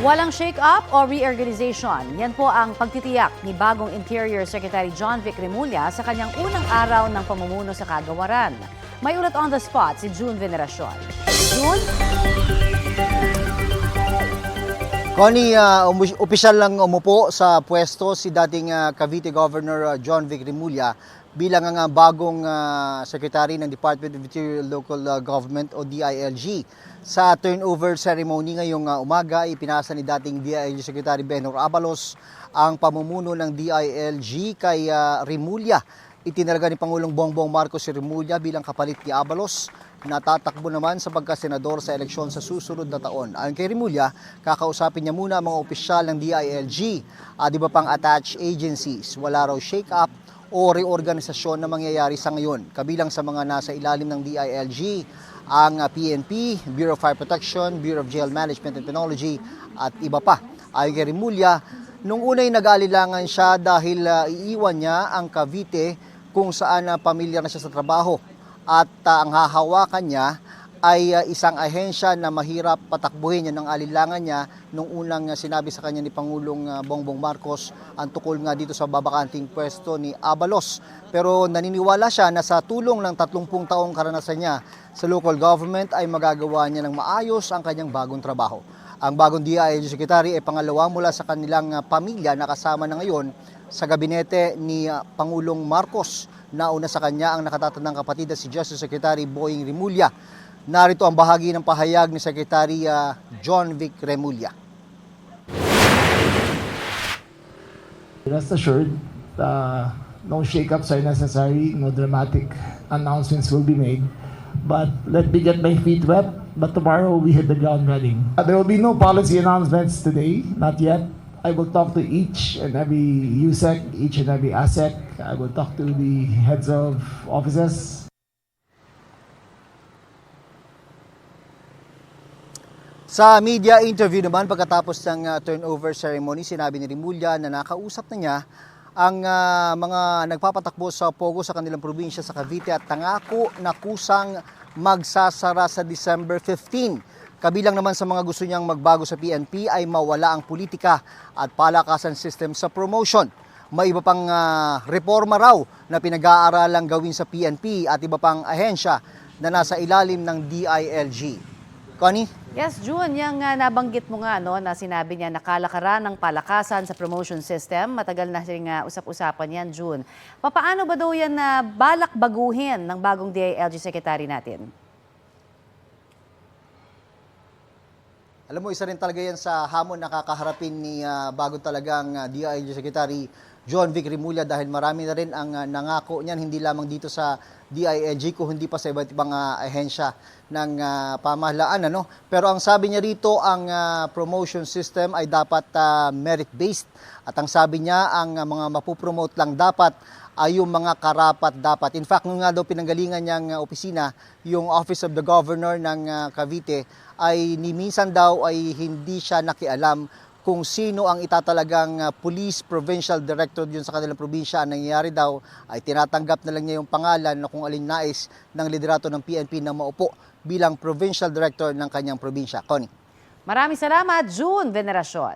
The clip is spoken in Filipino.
Walang shake-up o reorganization. Yan po ang pagtitiyak ni bagong Interior Secretary John Vic Remulla sa kanyang unang araw ng pamumuno sa kagawaran. May ulat on the spot si June Veneracion. June? Connie, opisyal lang umupo sa pwesto si dating Cavite Governor John Vic Remulla bilang ang bagong Secretary ng Department of Interior Local Government o DILG. Sa turnover ceremony ngayong umaga, ipinasa ni dating DILG Secretary Benhur Abalos ang pamumuno ng DILG kay Remulla. Itinalaga ni Pangulong Bongbong Marcos si Remulla bilang kapalit ni Abalos na tatakbo naman sa pagkasenador sa eleksyon sa susunod na taon. Ayon kay Remulla, kakausapin niya muna ang mga opisyal ng DILG at iba pang attached agencies. Wala raw shake-up o reorganisasyon na mangyayari sa ngayon. Kabilang sa mga nasa ilalim ng DILG, ang PNP, Bureau of Fire Protection, Bureau of Jail Management and Penology at iba pa. Ayon kay Remulla, nung unay nag-aalilangan siya dahil iiwan niya ang Cavite kung saan pamilyar na siya sa trabaho at ang hahawakan niya ay isang ahensya na mahirap patakbuhin. Yan ang alilangan niya nung unang sinabi sa kanya ni Pangulong Bongbong Marcos ang tukol nga dito sa babakanting pwesto ni Abalos. Pero naniniwala siya na sa tulong ng 30 taong karanasan niya sa local government ay magagawa niya ng maayos ang kanyang bagong trabaho. Ang bagong DILG Secretary ay pangalawa mula sa kanilang pamilya na kasama na ngayon sa gabinete ni Pangulong Marcos. Nauna sa kanya ang nakatatandang kapatid na si Justice Secretary Boying Remulla. Narito ang bahagi ng pahayag ni Secretary John Vic Remulla. Rest assured, no shake-ups are necessary, no dramatic announcements will be made. But let me get my feet wet, but tomorrow we hit the ground running. There will be no policy announcements today, not yet. I will talk to each and every USEC, each and every ASEC. I will talk to the heads of offices. Sa media interview naman pagkatapos ng turnover ceremony, sinabi ni Remulla na nakausap na niya ang mga nagpapatakbo sa Pogo sa kanilang probinsya sa Cavite at tangako na kusang magsasara sa December 15. Kabilang naman sa mga gusto niyang magbago sa PNP ay mawala ang politika at palakasan system sa promotion. May iba pang reforma raw na pinag-aaralang gawin sa PNP at iba pang ahensya na nasa ilalim ng DILG. Connie? Yes, June, yung nabanggit mo nga na sinabi niya nakalakaran ng palakasan sa promotion system. Matagal na rin usap-usapan yan, June. Paano ba daw yan na balak baguhin ng bagong DILG Secretary natin? Alam mo, isa rin talaga yan sa hamon na kakaharapin ni bago talagang DILG Secretary John Vic Remulla dahil marami na rin ang nangako niyan hindi lamang dito sa DILG kundi pa sa iba't ibang ahensya ng pamahalaan. Pero ang sabi niya rito, ang promotion system ay dapat merit-based at ang sabi niya ang mga mapupromote lang dapat ay yung mga karapat dapat. In fact, nung nga daw pinanggalingan niyang opisina, yung Office of the Governor ng Cavite, ay minsan daw ay hindi siya nakialam kung sino ang itatalagang police provincial director dun sa kanilang probinsya. Ang nangyayari daw ay tinatanggap na lang niya yung pangalan na kung alin nais ng liderato ng PNP na maupo bilang provincial director ng kanyang probinsya. Connie. Maraming salamat, June Veneracion.